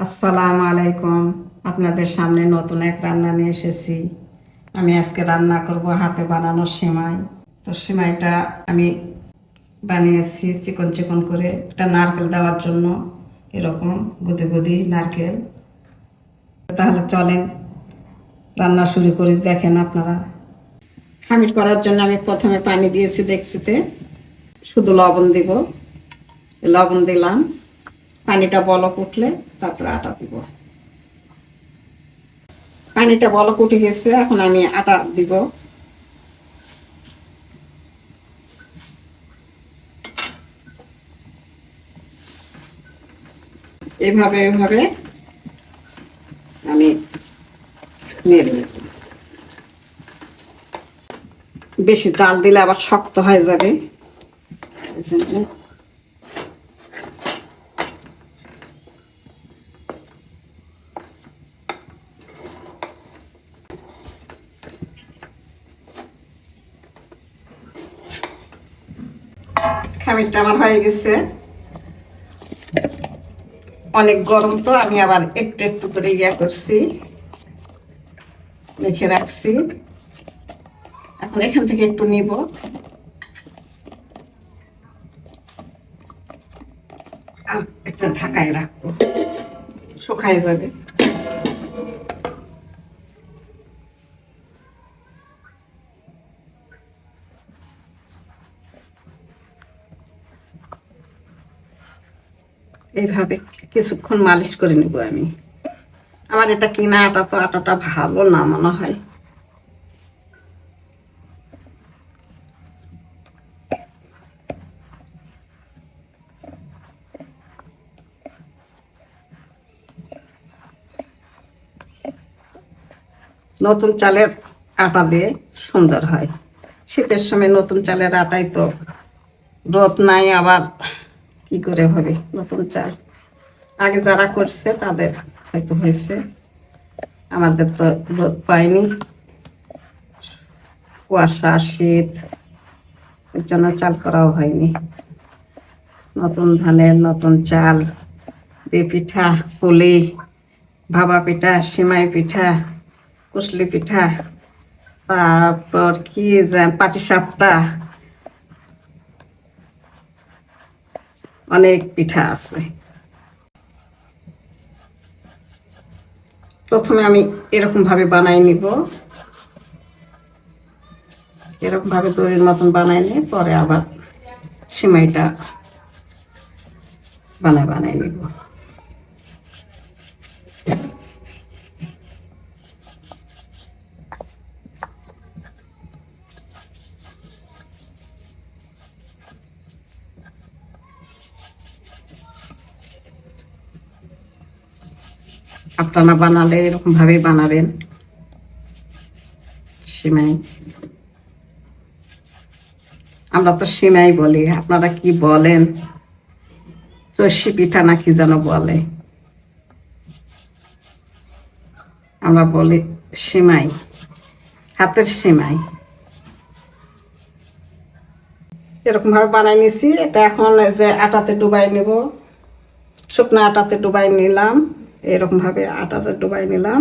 আসসালামু আলাইকুম। আপনাদের সামনে নতুন এক রান্না নিয়ে এসেছি। আমি আজকে রান্না করব হাতে বানানো সেমাই। তো সেমাইটা আমি বানিয়েছি চিকন চিকন করে, একটা নারকেল দেওয়ার জন্য এরকম গুদি গুদি নারকেল। তাহলে চলেন রান্না শুরু করি, দেখেন আপনারা। খামির করার জন্য আমি প্রথমে পানি দিয়েছি ডেকচিতে, শুধু লবণ দিব। লবণ দিলাম, পানিটা বলক উঠলে তারপরে আটা দিব। পানিটা বলক উঠে গেছে, এখন আমি আটা দিব। এইভাবে এইভাবে আমি নেড়ে নেব। বেশি জাল দিলে আবার শক্ত হয়ে যাবে, এজন্য খামিরটা আমার হয়ে গেছে। অনেক গরম তো আমি আবার একটু একটু করে করছি, মেখে রাখছি। এখন এখান থেকে একটু নিব, আর একটা ঢাকায় রাখবো, শুকায় যাবে। এইভাবে কিছুক্ষণ মালিশ করে নেব আমি। আমার এটা কিনা আটা, তো আটাটা ভালো না মনে হয়। নতুন চালের আটা দিয়ে সুন্দর হয়। শীতের সময় নতুন চালের আটাই তো রোদ নাই, আবার কি করে হবে নতুন চাল। আগে যারা করছে তাদের হয়তো হয়েছে, আমাদের তো রোদ পাইনি, কুয়াশা শীত, এর জন্য চাল করাও হয়নি। নতুন ধানের নতুন চাল দিয়ে পিঠা, পুলি, ভাপা পিঠা, সিমাই পিঠা, কুশলি পিঠা, তারপর কি পাটিসাপটা, অনেক পিঠা আছে। প্রথমে আমি এরকম ভাবে বানাই নিব, এরকম ভাবে দড়ির মতন বানাই নিয়ে পরে আবার সিমাইটা বানাই নিব। আপনারা বানালে এরকম ভাবেই বানাবেন সিমাই। আমরা তো সিমাই বলি, আপনারা কি বলেন? চষি পিঠা না কি যেন বলে, আমরা বলি সিমাই, হাতের সিমাই। এরকম ভাবে বানাই নিছি। এটা এখন যে আটাতে ডুবাই নিব, শুকনো আটাতে ডুবাই নিলাম, এরকম ভাবে আটাতে ডুবাই নিলাম।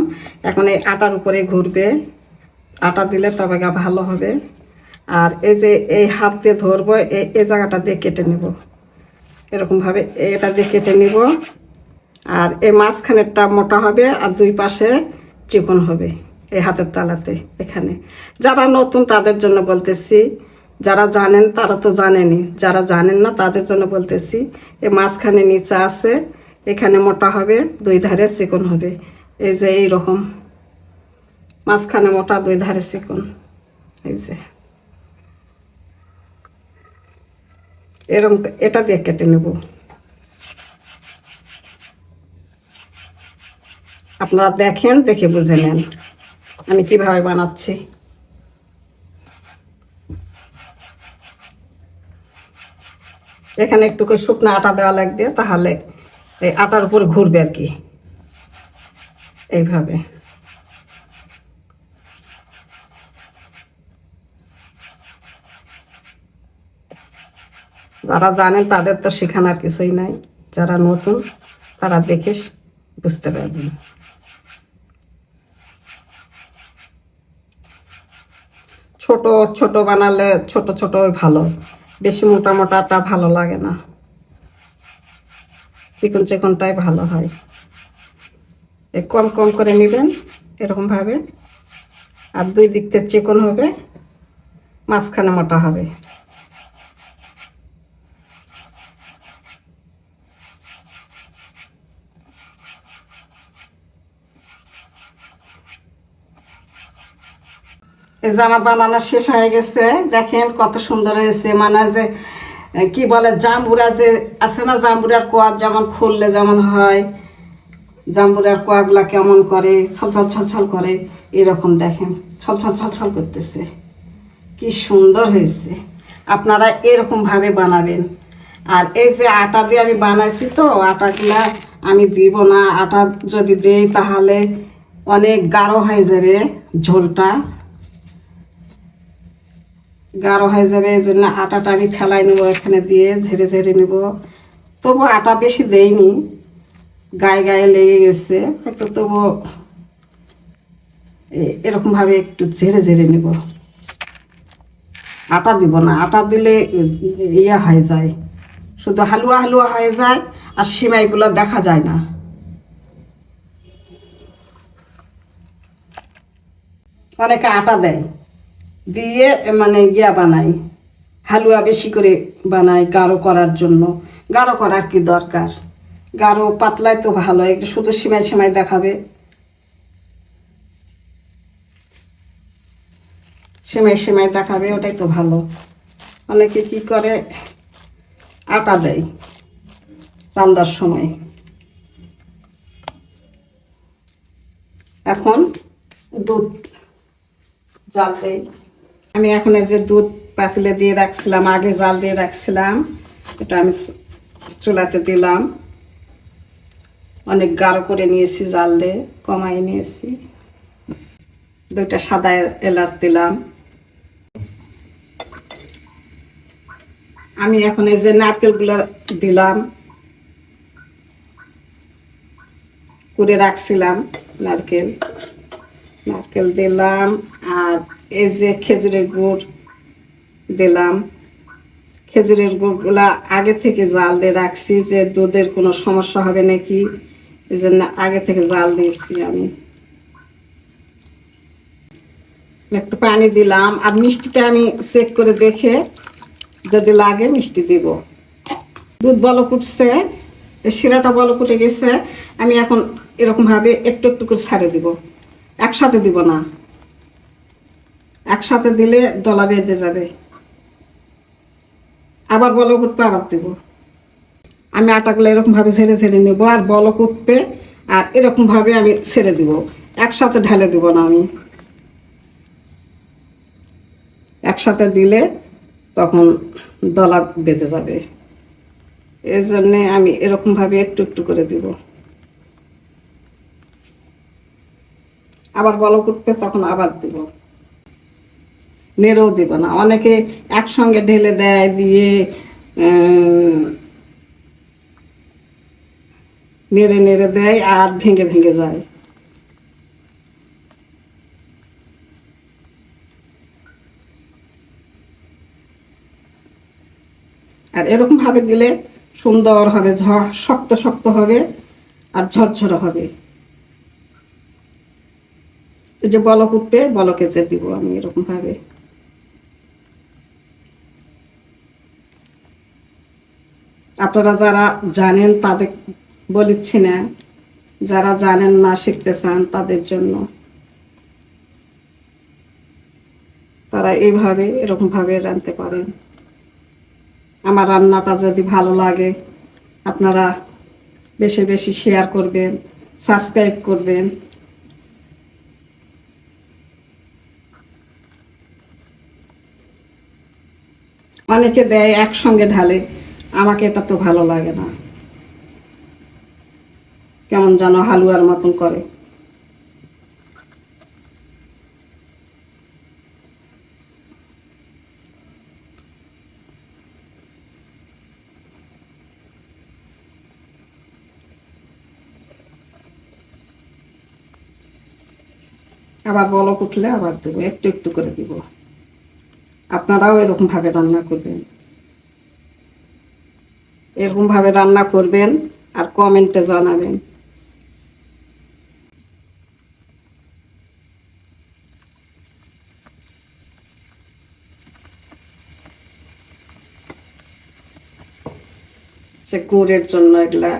এখন এই আটার উপরে ঘুরবে, আটা দিলে তবে গা ভালো হবে। আর এই যে এই হাত দিয়ে ধরবো, এই জায়গাটা দিয়ে কেটে নেব, এরকম ভাবে এটা দিয়ে কেটে নিব। আর এই মাঝখানেরটা মোটা হবে আর দুই পাশে চিকন হবে এই হাতের তালাতে। এখানে যারা নতুন তাদের জন্য বলতেছি, যারা জানেন তারা তো জানেনই, যারা জানেন না তাদের জন্য বলতেছি। এই মাঝখানে নিচে আছে, এখানে মোটা হবে, দুই ধারে চিকন হবে। এই যে এইরকম মাঝখানে মোটা, দুই ধারে চিকন, এই যে এরকম এটা দিয়ে কেটে নেব। আপনারা দেখেন, দেখে বুঝে নেন আমি কিভাবে বানাচ্ছি। এখানে একটু করে শুকনো আটা দেওয়া লাগবে, তাহলে এই আটার উপর ঘুরবে আর কি, এইভাবে। যারা জানেন তাদের তো শেখানোর কিছুই নাই, যারা নতুন তারা দেখে বুঝতে পারবেন। ছোট ছোট বানালে ছোট ছোট ভালো, বেশি মোটা মোটাটা ভালো লাগে না, চিকন চিকনটাই ভালো হয়। কম কম করে নেবেন এরকমভাবে, আর দুই দিক থেকে চিকন হবে, মাঝখানে মোটা হবে। এই যে আমার বানানো শেষ হয়ে গেছে, দেখেন কত সুন্দর হয়েছে। মানে যে কি বলে জাম্বুরা যে আছে না, জাম্বুরার কোয়া যেমন খুললে যেমন হয়, জাম্বুরার কোয়াগুলা কেমন করে ছলছল ছলছল করে, এরকম দেখেন ছলছল ছলছল করতেছে, কি সুন্দর হয়েছে। আপনারা এরকমভাবে বানাবেন। আর এই যে আটা দিয়ে আমি বানাইছি, তো আটাগুলা আমি দিব না, আটা যদি দেই তাহলে অনেক গাঢ় হয়ে যাবে, ঝোলটা গাঢ় হয়ে যাবে। এই জন্য আটাটা আমি ফেলাই নেবো, এখানে দিয়ে ঝেড়ে ঝেড়ে নেব। তবু আটা বেশি দেইনি, গায়ে গায়ে লেগে গেছে হয়তো, তবু এরকমভাবে একটু ঝেড়ে ঝেড়ে নেব। আটা দিব না, আটা দিলে ইয়ে হয়ে যায়, শুধু হালুয়া হালুয়া হয়ে যায়, আর সিমাইগুলো দেখা যায় না। অনেকে আটা দেয়, দিয়ে মানে ইয়া বানাই, হালুয়া বেশি করে বানাই গাঢ় করার জন্য। গাঢ় করার কি দরকার, গাঢ় পাতলাই তো ভালো, একটু শুধু সিমাই সিমাই দেখাবে, সেমাই সেমাই দেখাবে, ওটাই তো ভালো। অনেকে কি করে আটা দেয় রান্নার সময়। এখন দুধ জাল দেই আমি। এখন এই যে দুধ পাতিলে দিয়ে রাখছিলাম, আগে জাল দিয়ে রাখছিলাম, এটা আমি চুলাতে দিলাম। অনেক গাঢ় করে নিয়েছি, জাল দিয়ে কমাই নিয়েছি। দুইটা সাদা এলাচ দিলাম। আমি এখন এই যে নারকেলগুলো দিলাম, করে রাখছিলাম নারকেল, নারকেল দিলাম। আর এই যে খেজুরের গুড় দিলাম। খেজুরের গুড়গুলা আগে থেকে জাল দিয়ে রাখছি, যে দুধের কোনো সমস্যা হবে নাকি, এই জন্য আগে থেকে জাল দিয়েছি আমি। একটু পানি দিলাম, আর মিষ্টিটা আমি চেক করে দেখে যদি লাগে মিষ্টি দিব। দুধ বলক উঠছে, শিরাটা বলক উঠে গেছে, আমি এখন এরকমভাবে একটু একটু করে ছাড়ে দিব, একসাথে দিব না, একসাথে দিলে দলা বেঁধে যাবে। আবার বলক উঠবে, আবার দিব। আমি আটাগুলো এরকমভাবে ঝেড়ে ঝেড়ে নেব, আর বলক উঠবে, আর এরকমভাবে আমি ছেড়ে দিব, একসাথে ঢেলে দিব না আমি। একসাথে দিলে তখন দলা বেঁধে যাবে, এই জন্যে আমি এরকমভাবে একটু একটু করে দিব। আবার বলক উঠবে, তখন আবার দিব, নেড়েও দিব না। অনেকে একসঙ্গে ঢেলে দেয়, দিয়ে নেড়ে নেড়ে দেয় আর ভেঙে ভেঙে যায়। আর এরকম ভাবে দিলে সুন্দর হবে, শক্ত শক্ত হবে আর ঝরঝরে হবে। এই যে বলক উঠবে, বলকেতে দিব আমি এরকম ভাবে। আপনারা যারা জানেন তাদের বলিচ্ছি না, যারা জানেন না শিখতে চান তাদের জন্য, তারা এইভাবে এরকমভাবে রাঁধতে পারেন। আমার রান্নাটা যদি ভালো লাগে আপনারা বেশি বেশি শেয়ার করবেন, সাবস্ক্রাইব করবেন। অনেকে দেয় একসঙ্গে ঢালে, আমাকে এটা তো ভালো লাগে না, কেমন যেন হালুয়ার মতন করে। আবার বলক উঠলে আবার দেবো, একটু একটু করে দিব। আপনারাও এরকম ভাবে রান্না করবেন, এরকম ভাবে রান্না করবেন আর কমেন্টে জানাবেন। সে গুড়ের জন্য এগুলা